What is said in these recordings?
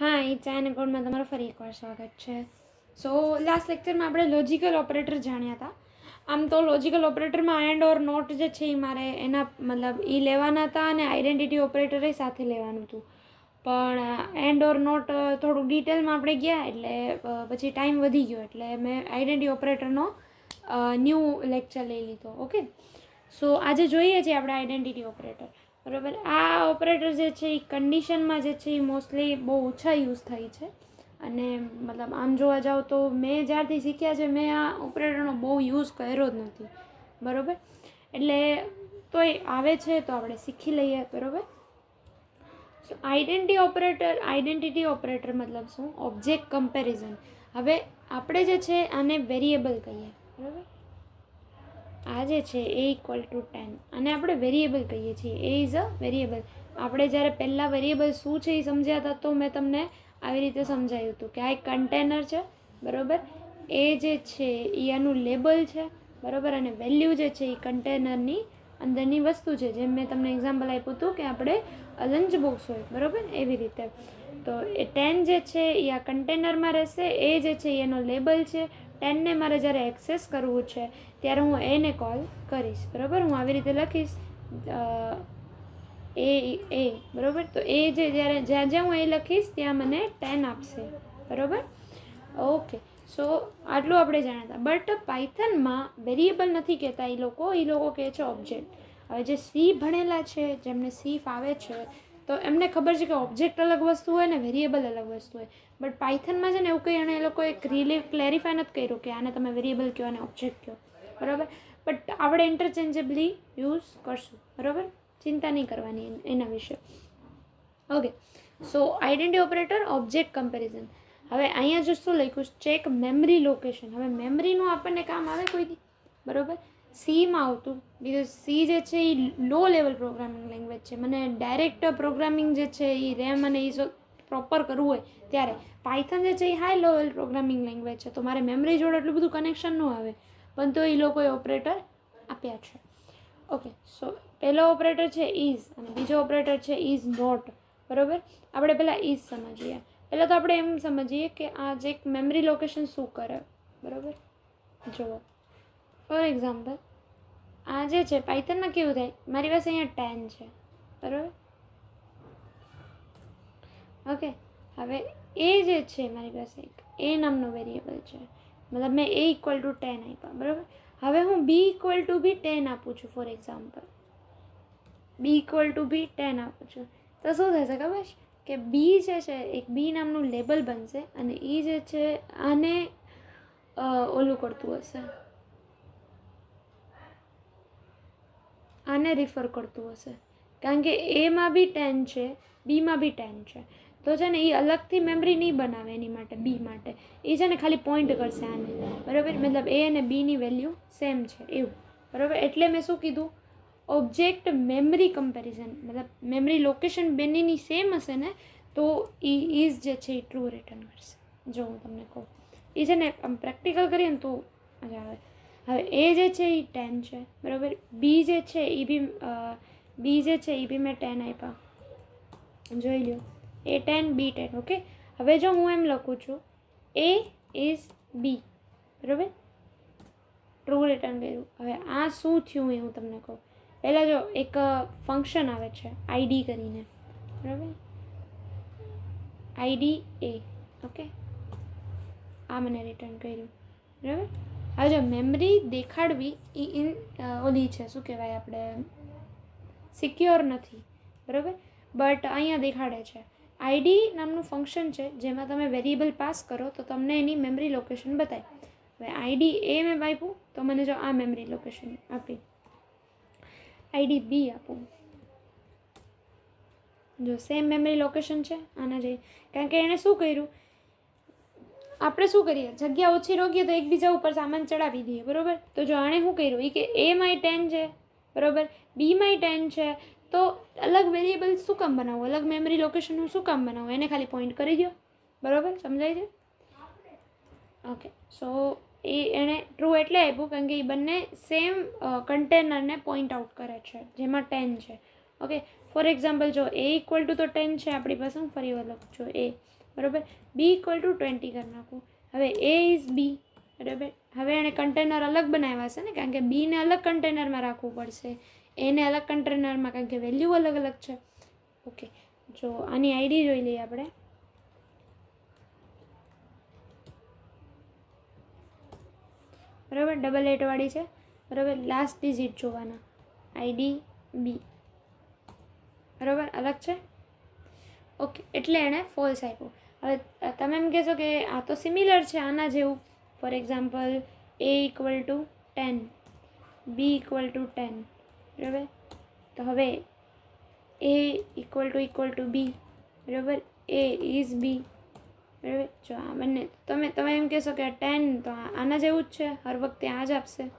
હા, એ ચાઇન એકાઉન્ટમાં તમારું ફરી એકવાર સ્વાગત છે. સો લાસ્ટ લેક્ચરમાં આપણે લોજિકલ ઓપરેટર જાણ્યા હતા. આમ તો લોજિકલ ઓપરેટરમાં એન્ડ ઓર નોટ જે છે એ મારે એના મતલબ એ લેવાના હતા અને આઈડેન્ટિટી ઓપરેટરે સાથે લેવાનું હતું. પણ એન્ડ ઓર નોટ થોડું ડિટેલમાં આપણે ગયા એટલે પછી ટાઈમ વધી ગયો એટલે મેં આઈડેન્ટિટી ઓપરેટરનો ન્યૂ લેક્ચર લઈ લીધો. ઓકે, સો આજે જોઈએ છીએ આપણે આઈડેન્ટિટી ઓપરેટર. બરાબર, આ ઓપરેટર જે છે એ કન્ડિશનમાં જે છે એ મોસ્ટલી બહુ ઓછા યુઝ થાય છે અને મતલબ આમ જોવા જાવ તો મેં જ્યારથી શીખ્યા છે મેં આ ઓપરેટરનો બહુ યુઝ કર્યો જ નથી. બરાબર, એટલે તોય આવે છે તો આપણે શીખી લઈએ. બરાબર, સો આઈડેન્ટિટી ઓપરેટર મતલબ શું? Object comparison. હવે આપણે જે છે આને વેરિયેબલ કહીએ. બરાબર, આ જે છે એ ઇક્વલ ટુ 10 અને આપણે વેરિયેબલ કહીએ છીએ. એ ઇઝ અ વેરિયેબલ. આપણે જ્યારે પહેલાં વેરિયેબલ શું છે એ સમજ્યા હતા તો મેં તમને આવી રીતે સમજાવ્યું હતું કે આ એક કન્ટેનર છે. બરાબર, એ જે છે એ આનું લેબલ છે. બરાબર, અને વેલ્યુ જે છે એ કન્ટેનરની અંદરની વસ્તુ છે. જેમ મેં તમને એક્ઝામ્પલ આપ્યું હતું કે આપણે લંચ બોક્સ હોય. બરાબર, એવી રીતે તો એ 10 જે છે એ આ કન્ટેનરમાં રહેશે. એ જે છે એનો લેબલ છે. 10ને મારે જ્યારે એક્સેસ કરવું છે ત્યારે હું એને કોલ કરીશ. બરાબર, હું આવી રીતે લખીશ એ બરાબર, તો એ જે જ્યારે જ્યાં જ્યાં હું એ લખીશ ત્યાં મને 10 આપશે. બરાબર, ઓકે, સો આટલું આપણે જાણ્યા હતા. બટ પાયથનમાં વેરિયેબલ નથી કહેતા એ લોકો કહે છે ઓબ્જેક્ટ. હવે જે સી ભણેલા છે, જેમને સી ફાવે છે, તો એમને ખબર છે કે ઓબ્જેક્ટ અલગ વસ્તુ હોય ને વેરિયેબલ અલગ વસ્તુ હોય. બટ પાયથનમાં છે ને એવું કંઈ અને એ લોકોએ ક્લેરિફાય નથી કર્યું કે આને તમે વેરિયેબલ કહો અને ઓબ્જેક્ટ કહો. બરાબર, બટ આપણે ઇન્ટરચેન્જેબલી યુઝ કરશું. બરાબર, ચિંતા નહીં કરવાની એના વિશે. ઓકે, સો આઈડેન્ટિટી ઓપરેટર ઓબ્જેક્ટ કમ્પેરિઝન. હવે અહીંયા જો શું લખ્યું? Check memory location. હવે મેમરીનું આપણને કામ આવે કોઈથી? બરાબર, સીમાં આવતું. બીજું સી જે છે એ લો લેવલ પ્રોગ્રામિંગ લેંગ્વેજ છે. મને ડાયરેક્ટ પ્રોગ્રામિંગ જે છે એ રેમ અને એ પ્રોપર કરવું હોય ત્યારે. પાયથન જે છે એ હાઈ લેવલ પ્રોગ્રામિંગ લેંગ્વેજ છે, તો મારે મેમરી જોડે એટલું બધું કનેક્શન ન આવે, પણ તો એ લોકોએ ઓપરેટર આપ્યા છે. ઓકે, સો પહેલો ઓપરેટર છે ઇઝ અને બીજો ઓપરેટર છે ઇઝ નોટ. બરાબર, આપણે પહેલાં ઇઝ સમજીએ. પહેલાં તો આપણે એમ સમજીએ કે આ જે એક મેમરી લોકેશન શું કરે. બરાબર, જુઓ ફોર એક્ઝામ્પલ આ જે છે પાયથનમાં કેવું થાય, મારી પાસે અહીંયા 10 છે. બરાબર, ઓકે, હવે એ જે છે મારી પાસે એક એ નામનો વેરિયેબલ છે. મતલબ મેં એ ઇક્વલ ટુ 10 આપ્યા. બરાબર, હવે હું બી ઇક્વલ ટુ બી 10 આપું છું. For example B equal to B 10 આપું છું તો શું થશે ખબર છે કે બી જે છે એક બી નામનું લેબલ બનશે અને એ જે છે આને ઓલું કરતું હશે, આને રિફર કરતું હશે. કારણ કે એમાં બી 10 છે, બીમાં બી 10 છે, તો છે ને એ અલગથી મેમરી નહીં બનાવે એની માટે. બી માટે એ છે ને ખાલી પોઈન્ટ કરશે આને. બરાબર, મતલબ એ અને બીની વેલ્યુ સેમ છે એવું. બરાબર, એટલે મેં શું કીધું? Object memory comparison. મતલબ મેમરી લોકેશન બેનીની સેમ હશે ને તો એ ઇઝ જે છે એ ટ્રુ રિટર્ન કરશે. જો હું તમને કહું, એ છે ને આમ પ્રેક્ટિકલ કરીએ ને તો મજા આવે. હવે એ જે છે એ 10 છે. બરાબર, બી જે છે એ બી મેં 10 આપ્યા. જોઈ લો, એ 10 બી 10. ઓકે, હવે જો હું એમ લખું છું એ ઇઝ બી. બરાબર, ટ્રુ રિટર્ન કર્યું. હવે આ શું થયું એ હું તમને કહું. પહેલાં જો એક ફંક્શન આવે છે આઈડી કરીને. બરાબર, આઈડી એ. ઓકે, આ મને રિટર્ન કર્યું. બરાબર, હવે જો મેમરી દેખાડવી એ ઓલી છે, શું કહેવાય, આપણે સિક્યોર નથી. બરાબર, બટ અહીંયા દેખાડે છે. આઈડી નામનું ફંક્શન છે જેમાં તમે વેરિયેબલ પાસ કરો તો તમને એની મેમરી લોકેશન બતાવે. હવે આઈડી એ મેં આપ્યું તો મને જો આ મેમરી લોકેશન આપી. આઈડી બી આપું, જો સેમ મેમરી લોકેશન છે આના જેવી. કારણ કે એણે શું કર્યું, આપણે શું કરીએ, જગ્યા ઓછી રોકીએ તો એકબીજા ઉપર સામાન ચડાવી દઈએ. બરાબર, તો જો આણે શું કર્યું એ કે એ માય 10 છે. બરાબર, બી માય 10 છે, તો અલગ વેરિયેબલ શું કામ બનાવવું, અલગ મેમરી લોકેશનનું શું કામ બનાવવું, એને ખાલી પોઈન્ટ કરી દો. બરાબર, સમજાય છે? ઓકે, સો એણે ટ્રુ એટલે આપ્યું કારણ કે એ બંને સેમ કન્ટેનરને પોઈન્ટ આઉટ કરે છે જેમાં 10 છે. ઓકે, ફોર એક્ઝામ્પલ જો એ ઇક્વલ ટુ તો 10 છે આપણી પાસે, હું ફરી વાર લખું છું એ, બરાબર. બી ઇક્વલ ટુ 20 કરી નાખું. હવે એ ઇઝ બી, બરાબર. હવે એણે કન્ટેનર અલગ બનાવ્યા છે ને, કારણ કે બીને અલગ કન્ટેનરમાં રાખવું પડશે, એને અલગ કન્ટેનરમાં, કારણ કે વેલ્યુ અલગ અલગ છે. ઓકે, જો આની આઈડી જોઈ લઈએ આપણે. બરાબર, 88 વાળી છે, બરાબર. લાસ્ટ ડિજિટ જોવાના, આઈડી બી, બરાબર, અલગ છે. ઓકે, એટલે એણે ફોલ્સ આપ્યું. હવે તમે એમ કહેશો કે આ તો સિમિલર છે આના જેવું. For example A equal to 10, B equal to 10, બરાબર. તો હવે એ ઇક્વલ ટુ બી, બરાબર, એ ઇઝ બી, બરાબર. જો આ બંને તમે એમ કહેશો કે 10 તો આના જેવું જ છે, હર વખતે આ જ આપશે,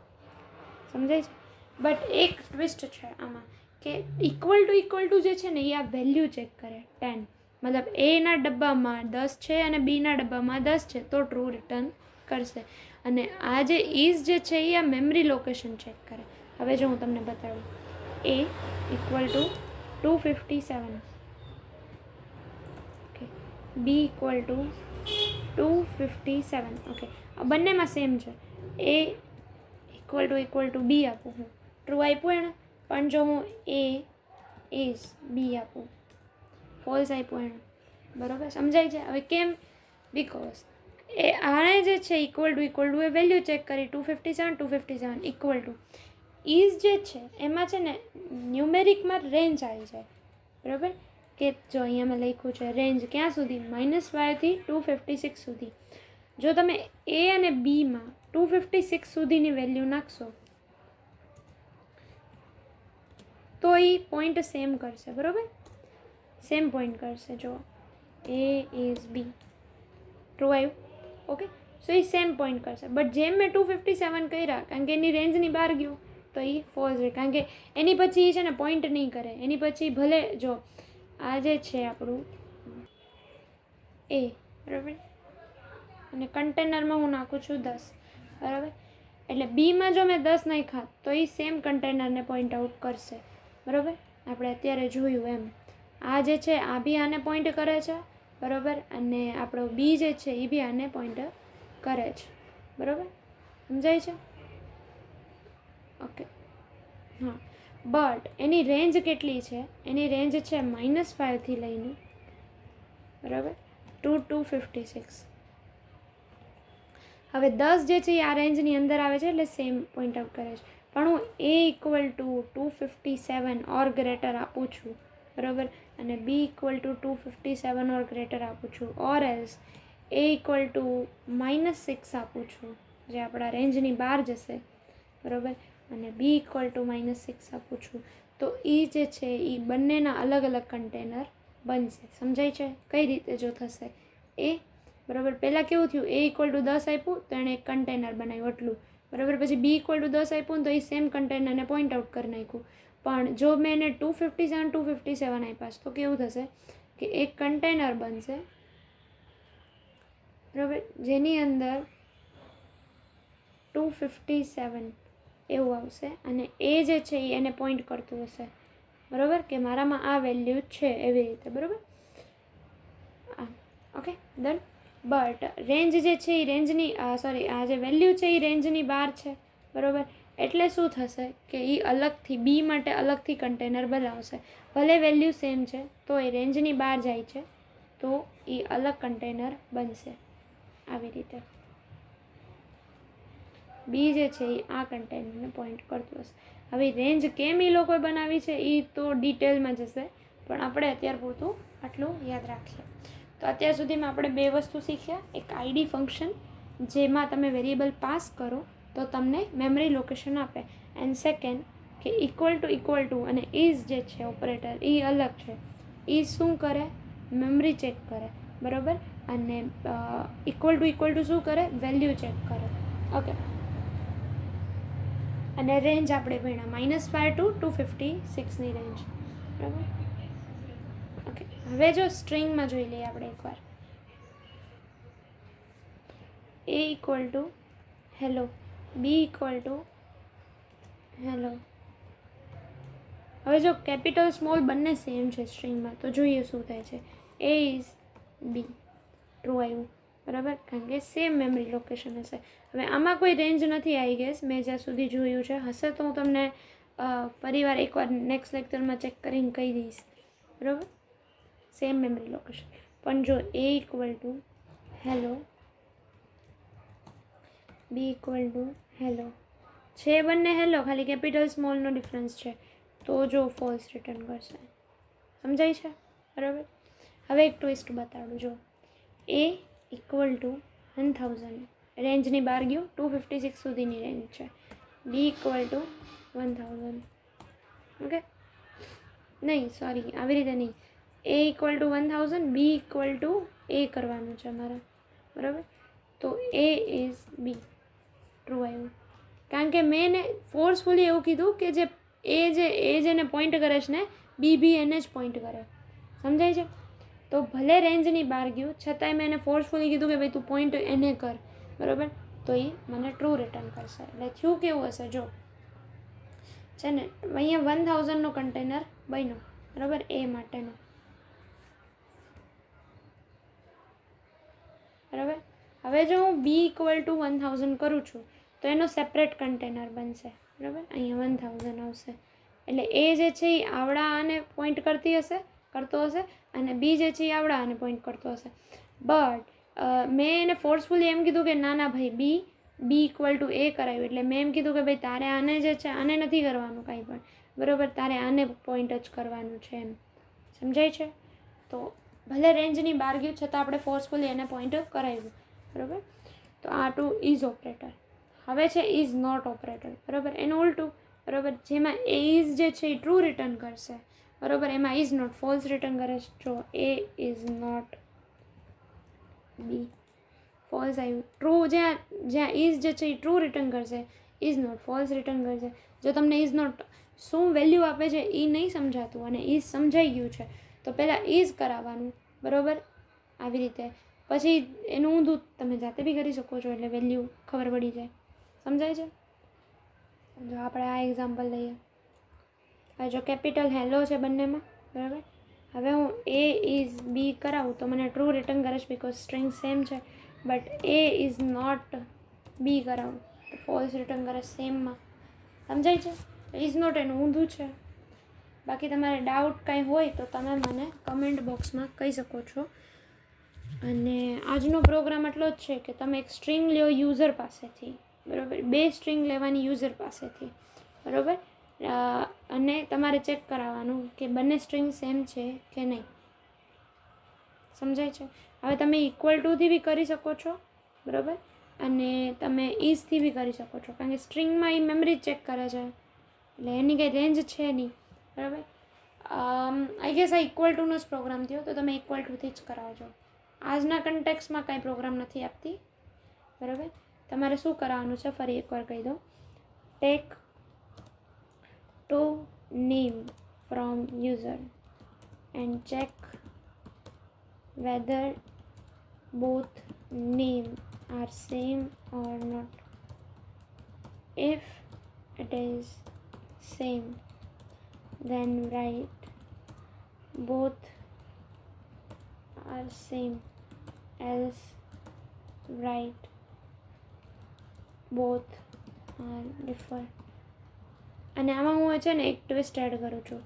સમજાય છે. બટ એક ટ્વિસ્ટ છે આમાં, કે ઇક્વલ ટુ જે છે ને એ આ વેલ્યુ ચેક કરે 10, મતલબ એના ડબ્બામાં 10 છે અને બીના ડબ્બામાં 10 છે તો ટ્રુ રિટર્ન કરશે. અને આ જે ઇઝ જે છે એ આ મેમરી લોકેશન ચેક કરે. હવે જો હું તમને બતાડું, A equal to 257, okay, B equal to 257, okay, આ બંનેમાં સેમ છે. એ ઇક્વલ ટુ બી આપું હું, ટ્રુ આપ્યું એણે. પણ જો હું એ ઇઝ બી આપું, ફોલ્સ આપ્યું એણે, બરાબર, સમજાય છે. હવે કેમ? બીકોઝ એ આણે જે છે equal to A value check કરી 257 ઇક્વલ ટુ ઇઝ જે છે એમાં છે ને ન્યુમેરિકમાં રેન્જ આવી જાય, બરાબર. કે જો અહીંયા મેં લખ્યું છે રેન્જ ક્યાં સુધી, -5 થી 256 સુધી. જો તમે એ અને બીમાં 256 સુધીની વેલ્યુ નાખશો તો એ પોઈન્ટ સેમ કરશે, બરાબર, સેમ પોઈન્ટ કરશે. જો એ ઇઝ બી, ટ્રુ આવ્યું, ઓકે. સો એ સેમ પોઈન્ટ કરશે. બટ જેમ મેં 257 કર્યા, કારણ કે એની રેન્જની બહાર ગયું, તો એ ફોલ્સ રહે, કારણ કે એની પછી છે ને પોઈન્ટ નહીં કરે. એની પછી ભલે જો આ જે છે આપણું એ, બરાબર, અને કન્ટેનરમાં હું નાખું છું 10, બરાબર. એટલે બીમાં જો મેં 10 નાખ્યા તો એ સેમ કન્ટેનરને પોઈન્ટ આઉટ કરશે, બરાબર. આપણે અત્યારે જોયું એમ, આ જે છે આ બી આને પોઈન્ટ કરે છે, બરાબર, અને આપણો બી જે છે એ બી આને પોઈન્ટ કરે છે, બરાબર, સમજાય છે. ઓકે, હા. બટ એની રેન્જ કેટલી છે? એની રેન્જ છે -5 થી લઈને, બરાબર, 256. હવે 10 જે છે એ આ રેન્જની અંદર આવે છે, એટલે સેમ પોઈન્ટ આઉટ કરે છે. પણ હું એ ઇક્વલ ટુ 257 ઓર ગ્રેટર આપું છું, બરાબર, અને બી ઇક્વલ ટુ 257 ઓર ગ્રેટર આપું છું, or else A equal two -6 આપું છું, જે આપણા રેન્જની બહાર જશે, બરાબર, અને બી ઇક્વલ ટુ -6 આપું છું, તો એ જે છે એ બંનેના અલગ અલગ કન્ટેનર બનશે. સમજાય છે કઈ રીતે જો થશે એ, બરાબર. પહેલાં કેવું થયું, એ ઇક્વલ ટુ 10 આપ્યું તો એણે એક કન્ટેનર બનાવ્યું એટલું, બરાબર. પછી બી ઇક્વલ ટુ 10 આપ્યું ને તો એ સેમ કન્ટેનરને પોઈન્ટ આઉટ કરી નાખ્યું. પણ જો મેં એને 257 આપ્યા તો કેવું થશે કે એક કન્ટેનર બનશે, બરાબર, જેની અંદર 257 એવું આવશે, અને એ જે છે એ એને પોઈન્ટ કરતું હશે, બરાબર, કે મારામાં આ વેલ્યુ છે એવી રીતે, બરાબર. Okay, done. બટ રેન્જ જે છે એ રેન્જની આ જે વેલ્યુ છે એ રેન્જની બહાર છે, બરાબર. એટલે શું થશે કે એ અલગથી બી માટે અલગથી કન્ટેનર બનાવશે. ભલે વેલ્યુ સેમ છે તો એ રેન્જની બહાર જાય છે તો એ અલગ કન્ટેનર બનશે, આવી રીતે. બી જે છે એ આ કન્ટેનરને પોઈન્ટ કરતું હશે. હવે રેન્જ કેમ એ લોકોએ બનાવી છે એ તો ડિટેલમાં જશે, પણ આપણે અત્યાર પૂરતું આટલું યાદ રાખીએ. તો અત્યાર સુધીમાં આપણે બે વસ્તુ શીખ્યા. એક આઈડી ફંક્શન, જેમાં તમે વેરિયેબલ પાસ કરો તો તમને મેમરી લોકેશન આપે. એન્ડ સેકન્ડ કે ઇક્વલ ટુ અને ઇઝ જે છે ઓપરેટર એ અલગ છે. ઇઝ શું કરે? મેમરી ચેક કરે, બરાબર. અને ઇક્વલ ટુ શું કરે? વેલ્યુ ચેક કરે. ઓકે, અને રેન્જ આપણે ભણ્યા -5 ટુ 256ની રેન્જ, બરાબર. ઓકે, હવે જો સ્ટ્રિંગમાં જોઈ લઈએ આપણે એકવાર. A equal to hello, B equal to hello, હવે જો કેપિટલ સ્મોલ બંને સેમ છે સ્ટ્રિંગમાં, તો જોઈએ શું થાય છે. એ ઇઝ બી, ટ્રુ આવ્યું, બરાબર, કારણ કે સેમ મેમરી લોકેશન હશે. હવે આમાં કોઈ રેન્જ નથી આવી ગેસ, મેં જ્યાં સુધી જોયું છે. હશે તો હું તમને ફરીવાર એકવાર નેક્સ્ટ લેક્ચરમાં ચેક કરીને કહી દઈશ, બરાબર. Same memory location. પણ જો A equal to hello, B equal to hello છે, બંને હેલો, ખાલી કેપિટલ સ્મોલનો ડિફરન્સ છે, તો જો ફોલ્સ રિટર્ન કરશે. સમજાય છે, બરાબર. હવે એક ટ્વિસ્ટ બતાડું. જો એ ઇક્વલ ટુ 1000, રેન્જની બહાર ગયું, 256 સુધીની રેન્જ છે. બી ઇક્વલ ટુ 1000, ઓકે, નહીં સોરી, આવી રીતે નહીં. A equal to 1000, B equal to A કરવાનું છે મારે, બરાબર. તો એ ઇઝ બી, ટ્રુ આવ્યું. કારણ કે મેં એને ફોર્સફુલી એવું કીધું કે જે જેને પોઈન્ટ કરે છે ને, બી એને જ પોઈન્ટ કરે. સમજાય છે. તો ભલે રેન્જની બહાર ગયું, છતાંય મેં એને ફોર્સફુલી કીધું કે ભાઈ તું પોઈન્ટ એને કર, બરાબર. તો એ મને ટ્રુ રિટર્ન કરશે. એટલે થયું કેવું હશે, જો છે ને અહીંયા 1000નો કન્ટેનર બન્યો, બરાબર, એ માટેનો, બરાબર. હવે જો હું બી ઇક્વલ ટુ 1000 કરું છું, તો એનો સેપરેટ કન્ટેનર બનશે, બરાબર. અહીંયા 1000 આવશે. એટલે એ જે છે એ આવડા આને પોઈન્ટ કરતો હશે, અને બી જે છે એ આવડા આને પોઈન્ટ કરતો હશે. બટ મેં એને ફોર્સફુલી એમ કીધું કે ના ભાઈ બી ઇક્વલ ટુ એ કરાવ્યું. એટલે મેં એમ કીધું કે ભાઈ તારે આને જે છે આને નથી કરવાનું કાંઈ પણ, બરાબર, તારે આને પોઈન્ટ જ કરવાનું છે, એમ સમજાય છે. તો ભલે રેન્જની બહાર ગયું, છતાં આપણે ફોર્સફુલી એને પોઈન્ટ કરાવ્યું, બરાબર. તો આ ટુ ઇઝ ઓપરેટર. હવે છે ઇઝ નોટ ઓપરેટર, બરાબર, એનું ઉલટું, બરાબર. જેમાં એ ઇઝ જે છે એ ટ્રુ રિટર્ન કરશે, બરાબર, એમાં ઇઝ નોટ ફોલ્સ રિટર્ન કરે છે. જો એ ઇઝ નોટ બી, ફોલ્સ આવ્યું. ટ્રુ જ્યાં ઇઝ જે છે એ ટ્રુ રિટર્ન કરશે, ઇઝ નોટ ફોલ્સ રિટર્ન કરશે. જો તમને ઇઝ નોટ શું વેલ્યુ આપે છે એ નહીં સમજાતું અને ઇઝ સમજાઈ ગયું છે, તો પહેલાં ઇઝ કરાવવાનું, બરાબર, આવી રીતે. પછી એનું ઊંધું તમે જાતે બી કરી શકો છો, એટલે વેલ્યુ ખબર પડી જાય. સમજાય છે. જો આપણે આ એક્ઝામ્પલ લઈએ. હવે જો કેપિટલ હેલો છે બંનેમાં, બરાબર. હવે હું એ ઇઝ બી કરાવું તો મને ટ્રુ રિટર્ન કરે છે, બિકોઝ સ્ટ્રિંગ સેમ છે. But A is not B કરાવું તો ફોલ્સ રિટર્ન કરે સેમમાં. સમજાય છે. ઇઝ નોટ એનું ઊંધું છે. બાકી તમારે ડાઉટ કાંઈ હોય તો તમે મને કમેન્ટ બોક્સમાં કહી શકો છો. અને આજનો પ્રોગ્રામ એટલો જ છે કે તમે એક સ્ટ્રિંગ લ્યો યુઝર પાસેથી, બરાબર, 2 સ્ટ્રિંગ લેવાની યુઝર પાસેથી, બરાબર. અને તમારે ચેક કરાવવાનું કે બંને સ્ટ્રિંગ સેમ છે કે નહીં. સમજાય છે. હવે તમે ઇક્વલ ટુથી બી કરી શકો છો, બરાબર, અને તમે ઇઝથી બી કરી શકો છો, કારણ કે સ્ટ્રિંગમાં એ મેમરી ચેક કરે છે, એટલે એની કંઈ રેન્જ છે નહીં, બરાબર. આઈ ગેસ આ ઇક્વલ ટુનો જ પ્રોગ્રામ થયો, તો તમે ઇક્વલ ટુથી જ કરાવજો. આજના કન્ટેક્સમાં કાંઈ પ્રોગ્રામ નથી આપતી, બરાબર. તમારે શું કરાવવાનું છે ફરી એકવાર કહી દો. Take two name from user and check whether both name are same or not. If it is same, then write both are same, else write both are different. અને આમાં હું છે ને એક ટ્વિસ્ટ એડ કરું છું.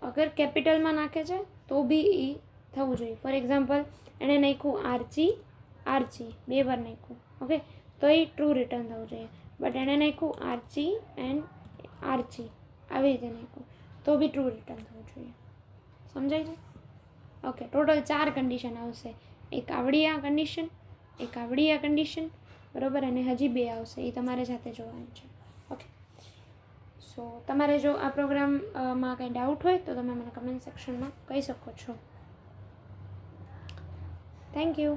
અગર કેપિટલમાં નાખે છે તો બી એ થવું જોઈએ. ફોર એક્ઝામ્પલ એણે નાખ્યું આર્ચી 2 વાર નાખ્યું, ઓકે, તો એ ટ્રુ રિટર્ન થવું જોઈએ. બટ એણે નાખ્યું આર્ચી એન્ડ આર્ચી આવી રીતે નાખ્યું તો બી ટ્રુ રિટર્ન થવું જોઈએ. સમજાય છે. ઓકે, ટોટલ 4 કન્ડિશન આવશે. એક આવડી આ કન્ડિશન, એક આવડી આ કન્ડિશન, બરાબર, અને હજી 2 આવશે. એ તમારે જાતે જોવાનું છે. ઓકે, સો તમારે જો આ પ્રોગ્રામમાં કંઈ ડાઉટ હોય તો તમે મને કમેન્ટ સેક્શનમાં કહી શકો છો. Thank you.